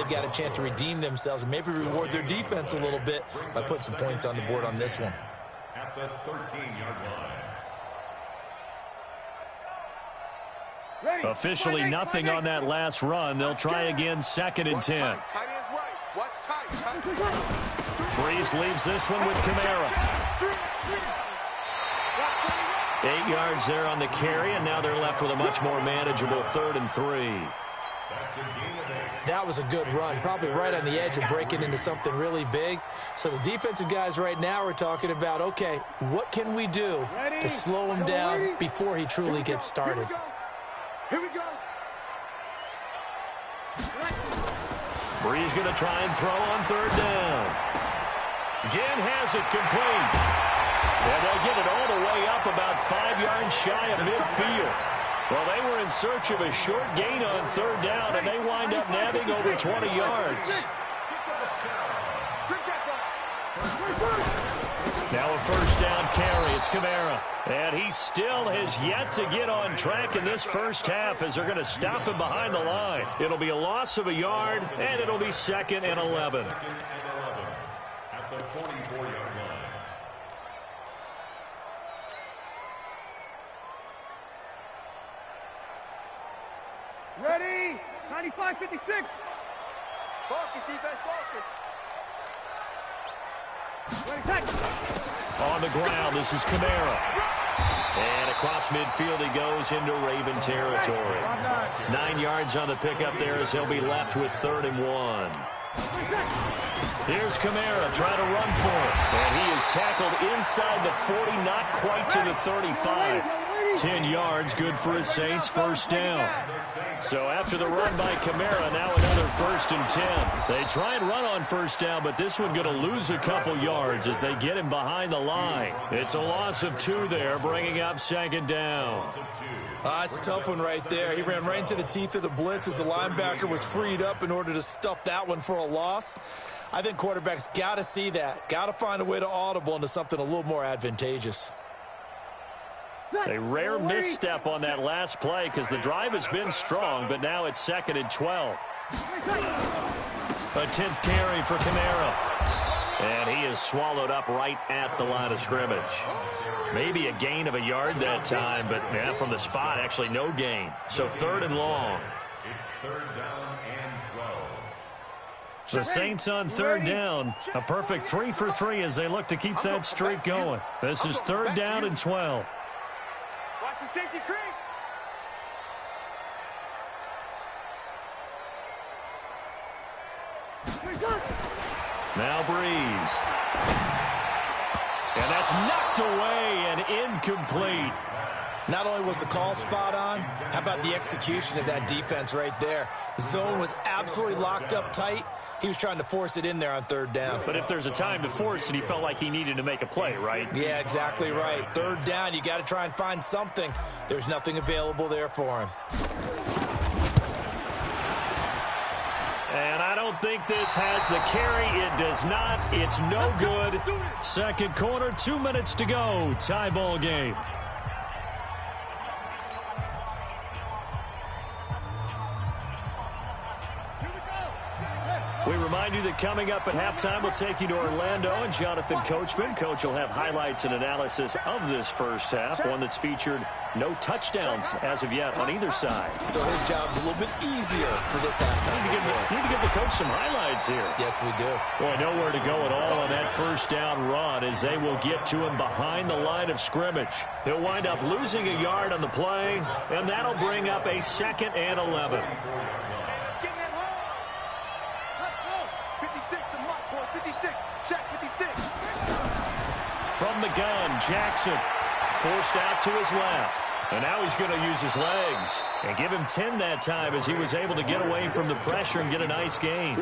they've got a chance to redeem themselves and maybe reward their defense a little bit by putting some points on the board on this one. At the 13-yard line. Officially nothing on that last run. They'll try again, 2nd and 10. Timing is right. Watch time. Breeze leaves this one with Kamara. 8 yards there on the carry, and now they're left with a much more manageable 3rd and 3. That was a good run, probably right on the edge of breaking into something really big. So the defensive guys right now are talking about, okay, what can we do to slow him down before he truly gets started? Here we go. Breeze going to try and throw on 3rd down. Again has it complete. And they'll get it all the way up about 5 yards shy of midfield. Well, they were in search of a short gain on 3rd down, and they wind up nabbing over 20 yards. Now a 1st down carry. It's Kamara. And he still has yet to get on track in this first half as they're going to stop him behind the line. It'll be a loss of a yard, and it'll be 2nd and 11. At the 44-yard line. Ready? 95-56. Focus, defense, focus. On the ground, this is Kamara. And across midfield he goes into Raven territory. 9 yards on the pickup there as he'll be left with 3rd and 1. Here's Kamara trying to run for it. And he is tackled inside the 40, not quite to the 35. 10 yards, good for his Saints, 1st down. So after the run by Kamara, now another 1st and 10. They try and run on 1st down, but this one going to lose a couple yards as they get him behind the line. It's a loss of 2 there, bringing up 2nd down. It's a tough one right there. He ran right into the teeth of the blitz as the linebacker was freed up in order to stuff that one for a loss. I think quarterbacks got to see that. Got to find a way to audible into something a little more advantageous. A rare misstep on that last play because the drive has been strong, but now it's 2nd and 12. A 10th carry for Kamara. And he is swallowed up right at the line of scrimmage. Maybe a gain of a yard that time, but from the spot, actually no gain. So 3rd and long. It's 3rd down and 12. The Saints on 3rd down. A perfect 3 for 3 as they look to keep that streak going. This is 3rd down and 12. Watch the safety creep. Now Breeze. And that's knocked away and incomplete. Not only was the call spot on, how about the execution of that defense right there? The zone was absolutely locked up tight. He was trying to force it in there on 3rd down. But if there's a time to force it, he felt like he needed to make a play, right? Yeah, exactly right. 3rd down, you got to try and find something. There's nothing available there for him. And I don't think this has the carry. It does not. It's no good. 2nd quarter, 2 minutes to go. Tie ball game. We remind you that coming up at halftime, we'll take you to Orlando and Jonathan Coachman. Coach will have highlights and analysis of this first half, one that's featured no touchdowns as of yet on either side. So his job's a little bit easier for this halftime. Need to give the coach some highlights here. Yes, we do. Boy, nowhere to go at all on that 1st down run as they will get to him behind the line of scrimmage. He'll wind up losing a yard on the play, and that'll bring up a 2nd and 11. From the gun, Jackson forced out to his left. And now he's going to use his legs and give him 10 that time as he was able to get away from the pressure and get a nice gain.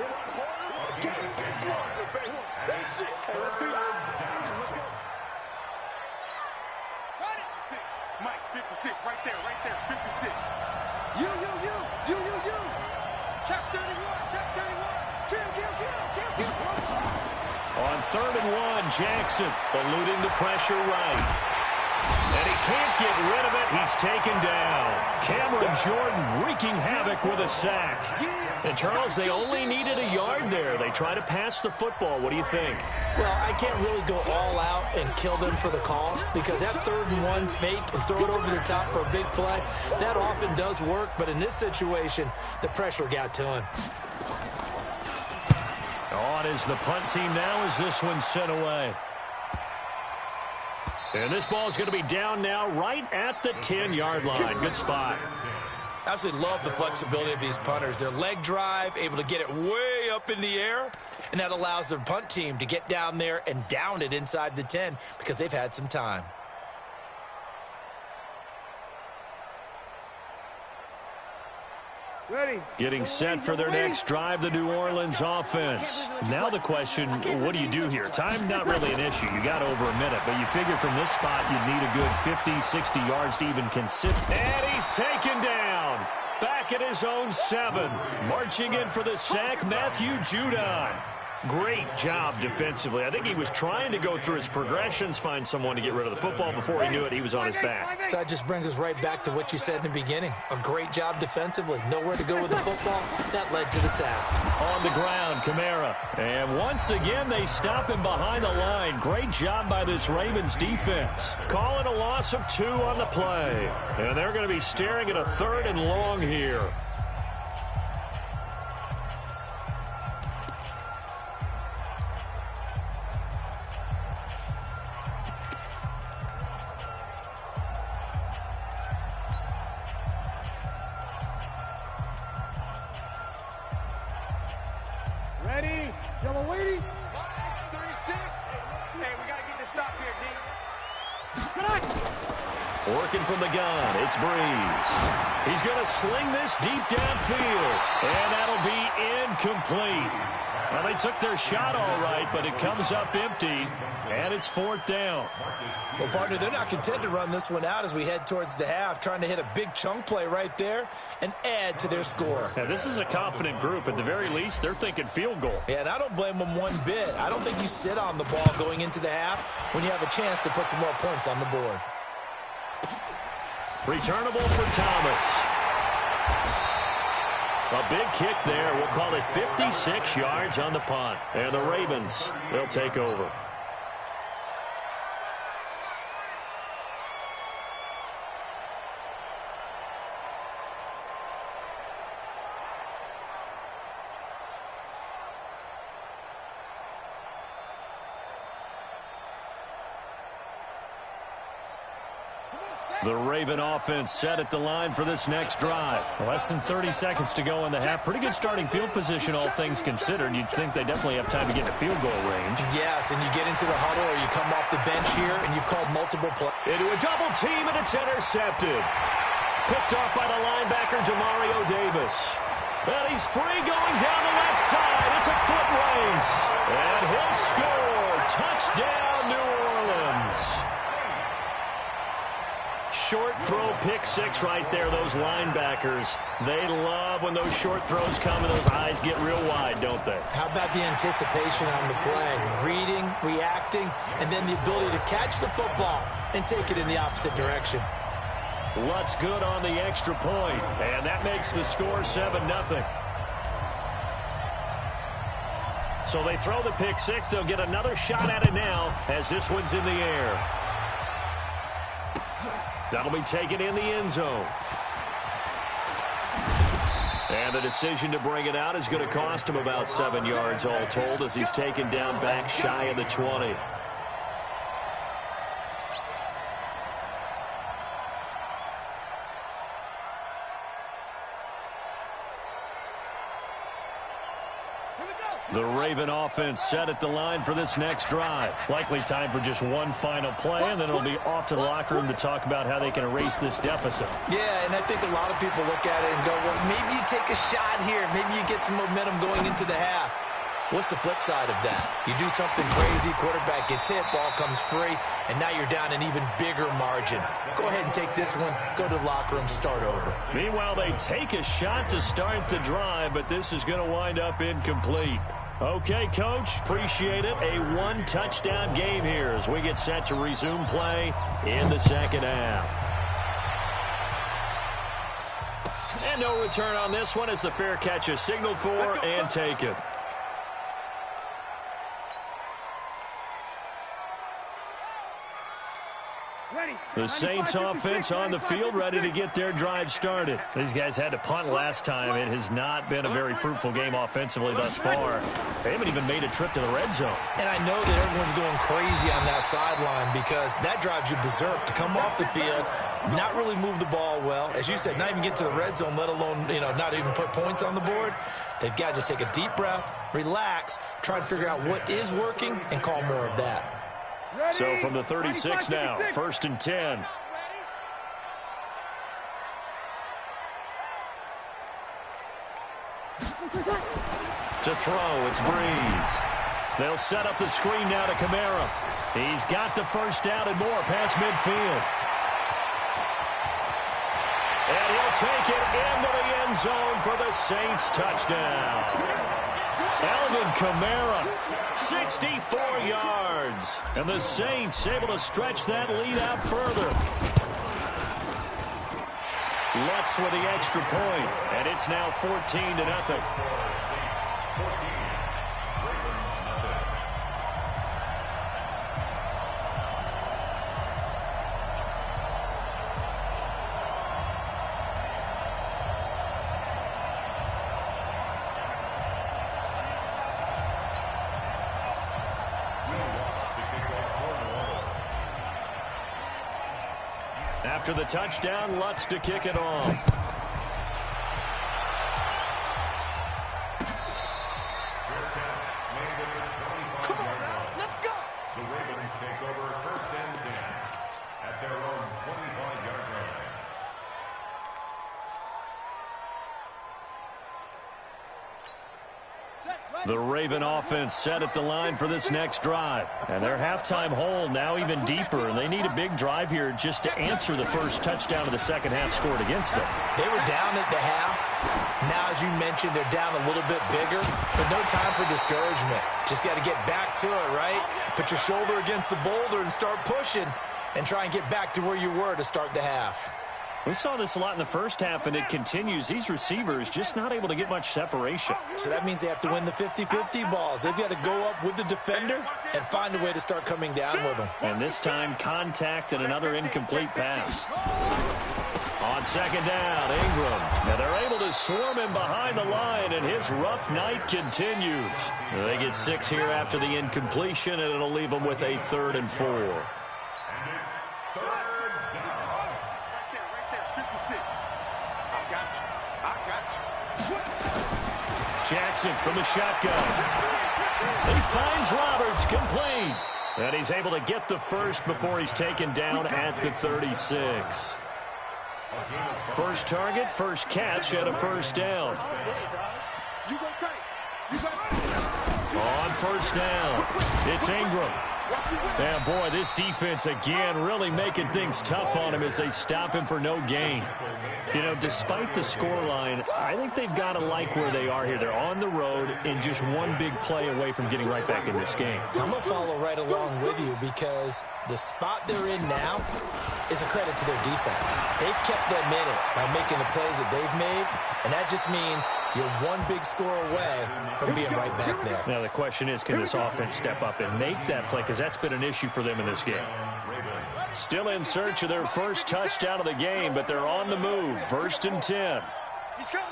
Mike, 56, right there, 56. You. Check 31, kill. On 3rd and 1, Jackson eluding the pressure right. And he can't get rid of it. He's taken down. Cameron Jordan wreaking havoc with a sack. And, Charles, they only needed a yard there. They try to pass the football. What do you think? Well, I can't really go all out and kill them for the call because that 3rd and 1 fake and throw it over the top for a big play, that often does work. But in this situation, the pressure got to him. On is the punt team now as this one's sent away. And this ball's going to be down now right at the 10-yard line. Good spot. Absolutely love the flexibility of these punters. Their leg drive, able to get it way up in the air, and that allows their punt team to get down there and down it inside the 10 because they've had some time. Ready. Getting set for their next drive, the New Orleans offense. Now the question, what do you do here? Time not really an issue. You got over a minute, but you figure from this spot you'd need a good 50, 60 yards to even consider. And he's taken down. Back at his own 7. Marching in for the sack, Matthew Judon. Great job defensively. I think he was trying to go through his progressions, find someone to get rid of the football. Before he knew it, he was on his back. So that just brings us right back to what you said in the beginning. A great job defensively. Nowhere to go with the football. That led to the sack. On the ground, Kamara. And once again, they stop him behind the line. Great job by this Ravens defense. Calling a loss of 2 on the play. And they're going to be staring at a 3rd and long here. Ready. Yellow lady. 36. Hey, we got to get this stop here, D. Working from the gun, it's Breeze. He's going to sling this deep downfield, and that'll be incomplete. Well, they took their shot all right, but it comes up empty, and it's 4th down. Well, partner, they're not content to run this one out as we head towards the half, trying to hit a big chunk play right there and add to their score. Now, this is a confident group. At the very least, they're thinking field goal. Yeah, and I don't blame them one bit. I don't think you sit on the ball going into the half when you have a chance to put some more points on the board. Returnable for Thomas. A big kick there. We'll call it 56 yards on the punt. And the Ravens, they'll take over. The Raven offense set at the line for this next drive. Less than 30 seconds to go in the half. Pretty good starting field position, all things considered. You'd think they definitely have time to get to field goal range. Yes, and you get into the huddle or you come off the bench here and you've called multiple plays. Into a double team, and it's intercepted. Picked off by the linebacker, Demario Davis. And he's free going down the left side. It's a foot race. And he'll score. Touchdown, New Orleans. Short throw, pick 6 right there. Those linebackers, they love when those short throws come and those eyes get real wide, don't they? How about the anticipation on the play? Reading, reacting, and then the ability to catch the football and take it in the opposite direction. Lutz good on the extra point, and that makes the score 7-0. So they throw the pick 6. They'll get another shot at it now as this one's in the air. That'll be taken in the end zone. And the decision to bring it out is going to cost him about 7 yards all told as he's taken down back shy of the 20. The Raven offense set at the line for this next drive. Likely time for just one final play, and then it'll be off to the locker room to talk about how they can erase this deficit. Yeah, and I think a lot of people look at it and go, well, maybe you take a shot here. Maybe you get some momentum going into the half. What's the flip side of that? You do something crazy, quarterback gets hit, ball comes free, and now you're down an even bigger margin. Go ahead and take this one, go to the locker room, start over. Meanwhile, they take a shot to start the drive, but this is going to wind up incomplete. Okay, Coach, appreciate it. A one-touchdown game here as we get set to resume play in the second half. And no return on this one as the fair catch is signaled for and taken. The Saints offense on the field, ready to get their drive started. These guys had to punt last time. It has not been a very fruitful game offensively thus far. They haven't even made a trip to the red zone. And I know that everyone's going crazy on that sideline because that drives you berserk to come off the field, not really move the ball well. As you said, not even get to the red zone, let alone, not even put points on the board. They've got to just take a deep breath, relax, try and figure out what is working, and call more of that. So from the 36 now, 1st and 10. To throw, it's Breeze. They'll set up the screen now to Kamara. He's got the first down and more past midfield. And he'll take it into the end zone for the Saints touchdown. Alvin Kamara, 64 yards. And the Saints able to stretch that lead out further. Lutz with the extra point, and it's now 14-0. After the touchdown, Lutz to kick it off. Come on now, let's go. The Ravens take over 1st and 10 at their own 25-yard line. The Raven offense set at the line for this next drive. And their halftime hole now even deeper, and they need a big drive here just to answer the first touchdown of the second half scored against them. They were down at the half. Now, as you mentioned, they're down a little bit bigger, but no time for discouragement. Just got to get back to it, right? Put your shoulder against the boulder and start pushing and try and get back to where you were to start the half. We saw this a lot in the first half, and it continues. These receivers just not able to get much separation. So that means they have to win the 50-50 balls. They've got to go up with the defender and find a way to start coming down with them. And this time, contact and another incomplete pass. On second down, Ingram. Now they're able to swarm him behind the line, and his rough night continues. They get 6 here after the incompletion, and it'll leave them with a 3rd and 4. Jackson from the shotgun. He finds Roberts, complete. And he's able to get the first before he's taken down at the 36. First target, first catch, and a first down. On first down, it's Ingram. And boy, this defense again really making things tough on him as they stop him for no gain. Despite the scoreline, I think they've got to like where they are here. They're on the road and just one big play away from getting right back in this game. I'm going to follow right along with you because the spot they're in now is a credit to their defense. They've kept them in it by making the plays that they've made, and that just means you're one big score away from being right back there. Now the question is, can this offense step up and make that play? Because that's been an issue for them in this game. Still in search of their first touchdown of the game, but they're on the move. 1st and 10. He's coming.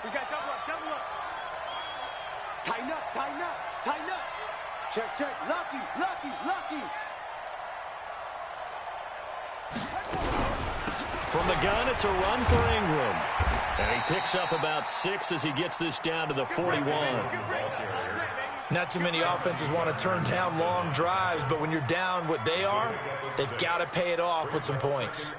We got double up. Tighten up. Check. Lucky. From the gun, it's a run for Ingram. And he picks up about 6 as he gets this down to the 41. Not too many offenses want to turn down long drives, but when you're down what they are, they've got to pay it off with some points.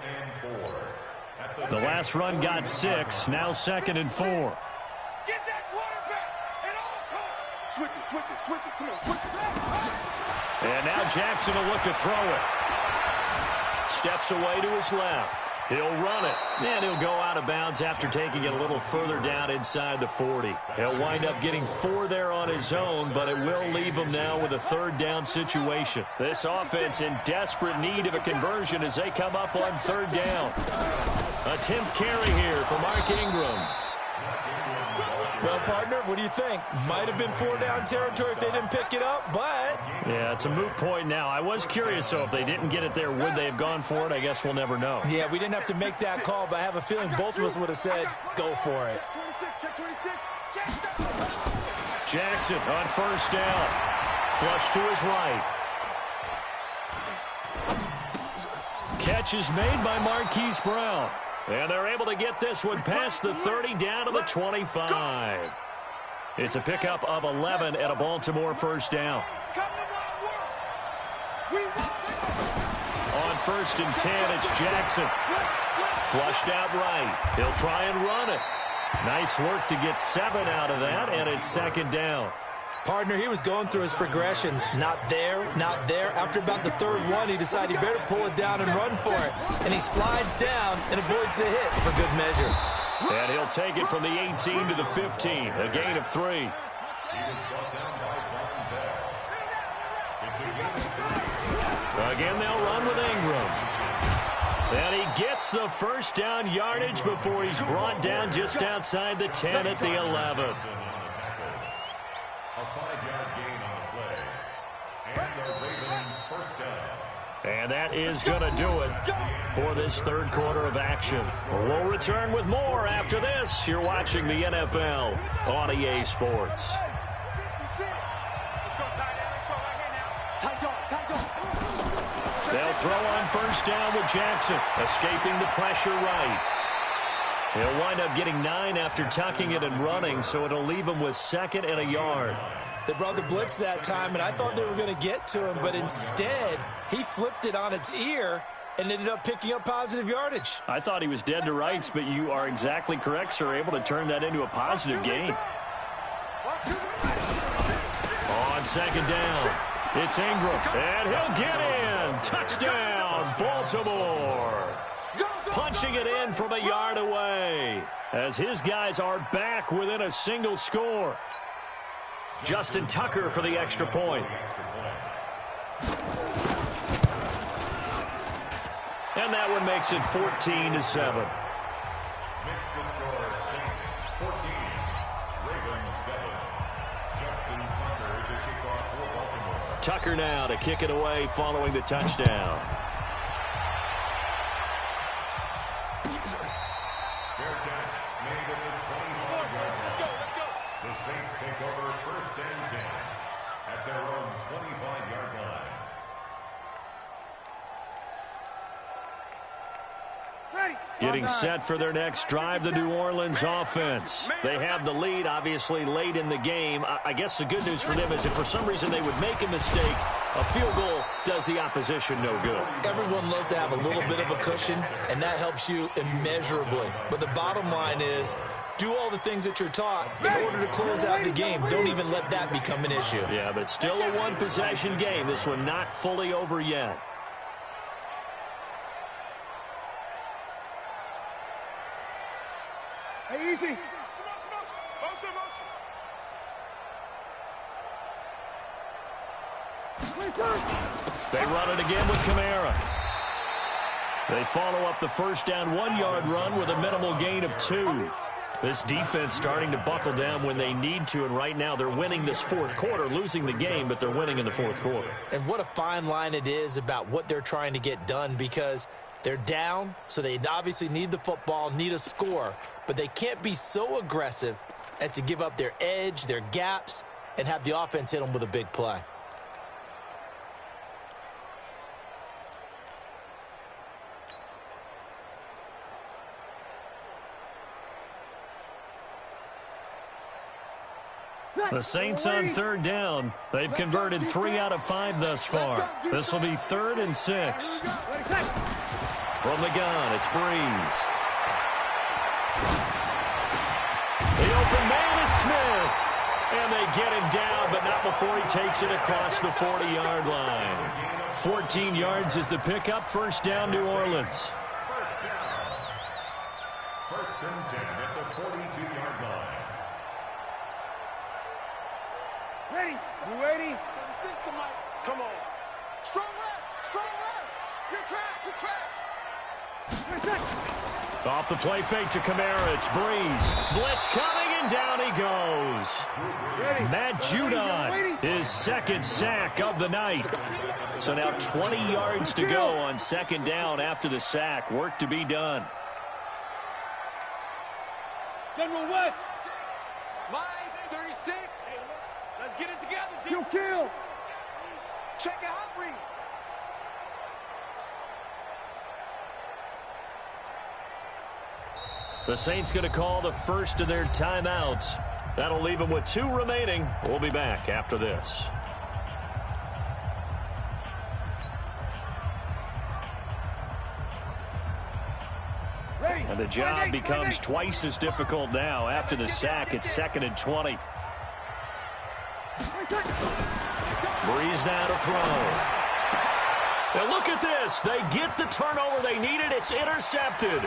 The last run got 6, now 2nd and 4. Get that quarterback at all costs. Switch it. Come on, switch it. And now Jackson will look to throw it. Steps away to his left. He'll run it, and he'll go out of bounds after taking it a little further down inside the 40. He'll wind up getting 4 there on his own, but it will leave him now with a third down situation. This offense in desperate need of a conversion as they come up on third down. A 10th carry here for Mark Ingram. Well, partner, what do you think? Might have been 4-down territory if they didn't pick it up, but... Yeah, it's a moot point now. I was curious, so if they didn't get it there, would they have gone for it? I guess we'll never know. Yeah, we didn't have to make that call, but I have a feeling both of us would have said, go for it. Jackson on first down. Flush to his right. Catch is made by Marquise Brown. And they're able to get this one past the 30 down to the 25. It's a pickup of 11 at a Baltimore first down. On first and 10, it's Jackson. Flushed out right. He'll try and run it. Nice work to get 7 out of that, and it's second down. Partner, he was going through his progressions. Not there, not there. After about the third one, he decided he better pull it down and run for it. And he slides down and avoids the hit for good measure. And he'll take it from the 18 to the 15. A gain of 3. Again, they'll run with Ingram. And he gets the first down yardage before he's brought down just outside the 10 at the 11th. A 5-yard gain on the play. And the Ravens first down. And that is going to do it for this third quarter of action. We'll return with more after this. You're watching the NFL on EA Sports. They'll throw on first down with Jackson, escaping the pressure right. He'll wind up getting 9 after tucking it and running, so it'll leave him with 2nd and a yard. They brought the blitz that time, and I thought they were going to get to him, but instead, he flipped it on its ear and ended up picking up positive yardage. I thought he was dead to rights, but you are exactly correct, sir, able to turn that into a positive gain. On second down, it's Ingram, and he'll get in. Touchdown, Baltimore. Punching it in from a yard away as his guys are back within a single score. Justin Tucker for the extra point. And that one makes it 14-7. Makes the score Saints 14, Ravens 7. Justin Tucker is the kickoff for Baltimore. Tucker now to kick it away following the touchdown. Fair catch made at the 25-yard line. The Saints take over first and 10 at their own 25-yard line. Getting set for their next drive, the New Orleans offense. They have the lead, obviously, late in the game. I guess the good news for them is if for some reason they would make a mistake, a field goal does the opposition no good. Everyone loves to have a little bit of a cushion, and that helps you immeasurably. But the bottom line is, do all the things that you're taught in order to close out the game. Don't even let that become an issue. Yeah, but still a one-possession game. This one not fully over yet. Hey, easy. They run it again with Kamara. They follow up the first down 1-yard run with a minimal gain of 2. This defense starting to buckle down when they need to, and right now they're winning this fourth quarter, losing the game, but they're winning in the fourth quarter. And what a fine line it is about what they're trying to get done, because they're down, so they obviously need the football, need a score, but they can't be so aggressive as to give up their edge, their gaps, and have the offense hit them with a big play. The Saints on third down. They've converted 3 out of 5 thus far. This will be 3rd and 6. From the gun, it's Breeze. The open man is Smith. And they get him down, but not before he takes it across the 40-yard line. 14 yards is the pickup. First down, New Orleans. and 10 at the 42-yard line. Ready? You ready? System, Mike. Come on. Strong left. Strong left. Your track. Off the play fake to Kamara. It's Breeze. Blitz coming, and down he goes. Ready. Matt Judon, his second sack of the night. So now 20 yards to go on second down after the sack. Work to be done. General West. Line 36. Let's get it together. You kill. Check it out, Reed. The Saints going to call the first of their timeouts. That'll leave them with 2 remaining. We'll be back after this. And the job becomes twice as difficult now. After the sack, it's 2nd and 20. Breeze now to throw. Now look at this. They get the turnover they needed. It's intercepted.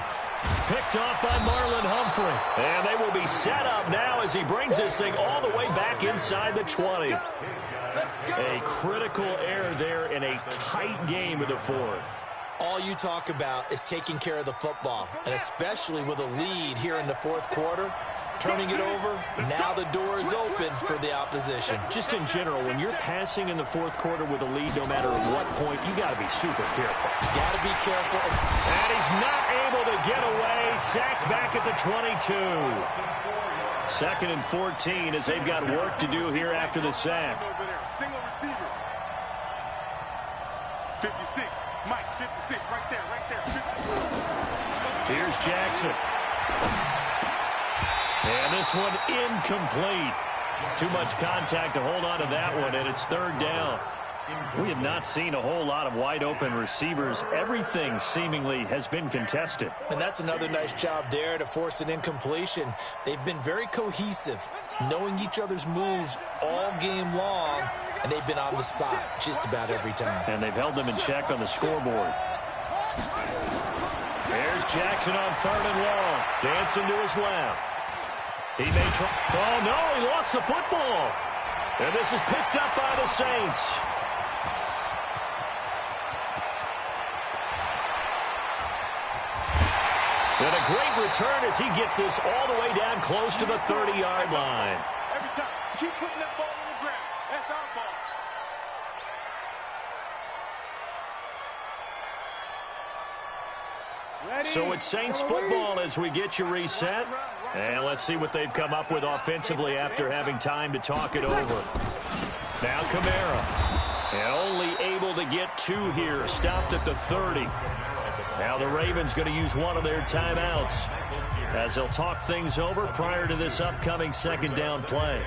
Picked off by Marlon Humphrey. And they will be set up now as he brings this thing all the way back inside the 20. A critical error there in a tight game of the 4th. All you talk about is taking care of the football, and especially with a lead here in the 4th quarter. Turning it over, now the door is open for the opposition. Just in general, when you're passing in the 4th quarter with a lead, no matter what point, you got to be super careful. Got to be careful. And he's not able to get away. Sacked back at the 22. 2nd and 14 as they've got work to do here after the sack. Single receiver. 56. Mike, 56. Right there. Here's Jackson. And this one incomplete. Too much contact to hold on to that one, and it's 3rd down. We have not seen a whole lot of wide-open receivers. Everything seemingly has been contested. And that's another nice job there to force an incompletion. They've been very cohesive, knowing each other's moves all game long, and they've been on the spot just about every time. And they've held them in check on the scoreboard. There's Jackson on 3rd and long. Dancing to his left. He may try. Oh, no, he lost the football. And this is picked up by the Saints. And a great return as he gets this all the way down close to the 30-yard line. Every time, keep putting that ball on the ground. That's our ball. So it's Saints football as we get you reset. And let's see what they've come up with offensively after having time to talk it over. Now Kamara. And only able to get 2 here. Stopped at the 30. Now the Ravens going to use one of their timeouts as they'll talk things over prior to this upcoming 2nd down play.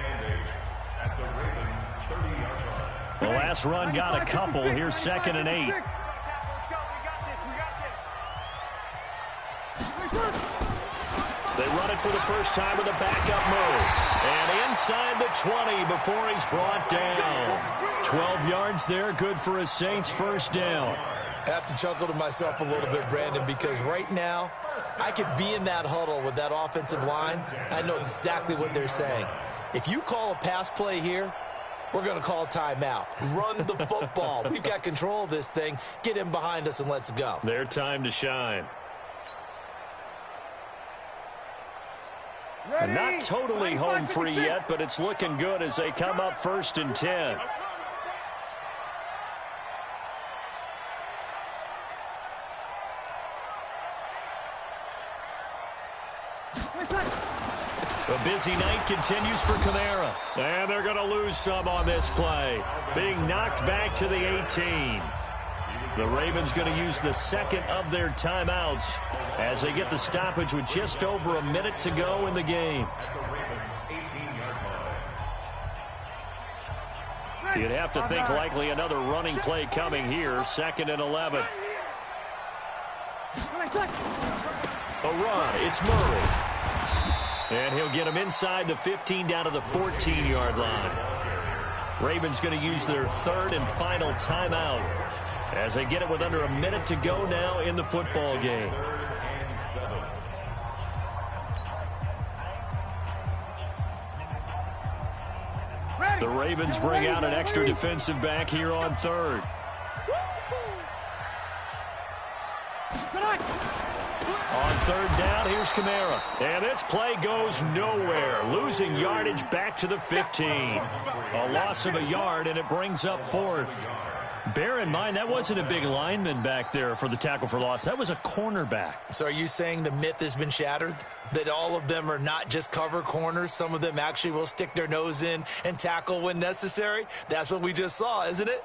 The last run got a couple. Here's 2nd and 8. They run it for the first time with a backup move. And inside the 20 before he's brought down. 12 yards there, good for a Saints 1st down. I have to chuckle to myself a little bit, Brandon, because right now I could be in that huddle with that offensive line. I know exactly what they're saying. If you call a pass play here, we're going to call a timeout. Run the football. We've got control of this thing. Get in behind us and let's go. Their time to shine. Not totally home free yet, but it's looking good as they come up 1st and 10. A busy night continues for Kamara. And they're going to lose some on this play. Being knocked back to the 18. The Ravens going to use the 2nd of their timeouts as they get the stoppage with just over a minute to go in the game. You'd have to think likely another running play coming here. 2nd and 11. A run. It's Murray. And he'll get him inside the 15 down to the 14-yard line. Ravens going to use their 3rd and final timeout as they get it with under a minute to go now in the football game. The Ravens bring out an extra defensive back here on third. On third down, here's Kamara. And this play goes nowhere. Losing yardage back to the 15. A loss of a yard, and it brings up fourth. Bear in mind, that wasn't a big lineman back there for the tackle for loss. That was a cornerback. So are you saying the myth has been shattered? That all of them are not just cover corners? Some of them actually will stick their nose in and tackle when necessary? That's what we just saw, isn't it?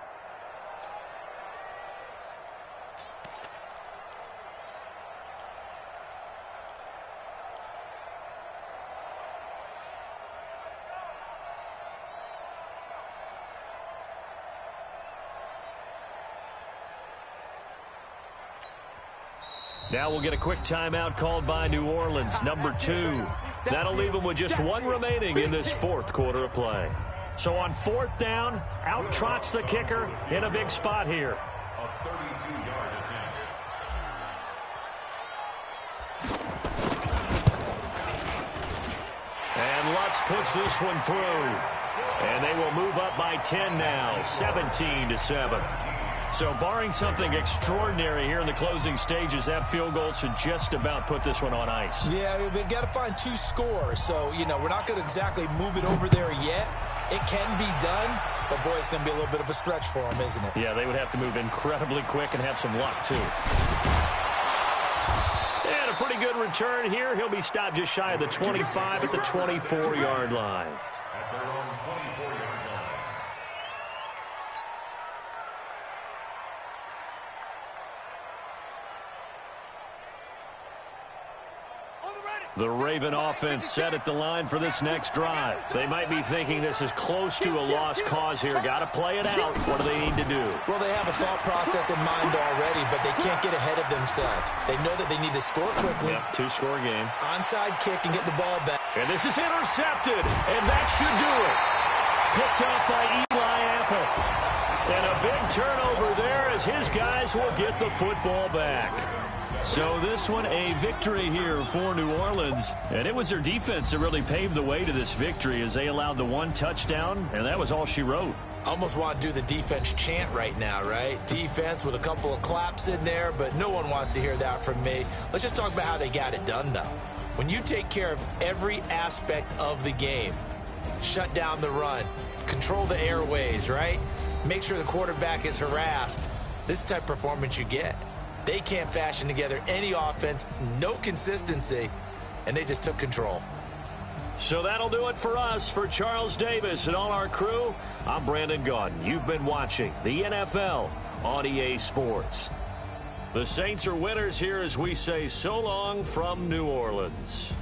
Now we'll get a quick timeout called by New Orleans, number 2. That'll leave them with just one remaining in this fourth quarter of play. So on fourth down, out trots the kicker in a big spot here. A 32-yard attempt. And Lutz puts this one through. And they will move up by 10 now, 17-7. So barring something extraordinary here in the closing stages, that field goal should just about put this one on ice. Yeah, we've got to find 2 scores. So, we're not going to exactly move it over there yet. It can be done, but, boy, it's going to be a little bit of a stretch for them, isn't it? Yeah, they would have to move incredibly quick and have some luck, too. And a pretty good return here. He'll be stopped just shy of the 25 at the 24-yard line. At their own 24-yard line. The Raven offense set at the line for this next drive. They might be thinking this is close to a lost cause here. Got to play it out. What do they need to do? Well, they have a thought process in mind already, but they can't get ahead of themselves. They know that they need to score quickly. Yep, 2-score game. Onside kick and get the ball back. And this is intercepted, and that should do it. Picked up by Eli Apple. And a big turnover there as his guys will get the football back. So this one, a victory here for New Orleans. And it was their defense that really paved the way to this victory as they allowed the 1 touchdown, and that was all she wrote. Almost want to do the defense chant right now, right? Defense with a couple of claps in there, but no one wants to hear that from me. Let's just talk about how they got it done, though. When you take care of every aspect of the game, shut down the run, control the airways, right? Make sure the quarterback is harassed. This is the type of performance you get. They can't fashion together any offense, no consistency, and they just took control. So that'll do it for us. For Charles Davis and all our crew, I'm Brandon Gaudin. You've been watching the NFL on EA Sports. The Saints are winners here as we say so long from New Orleans.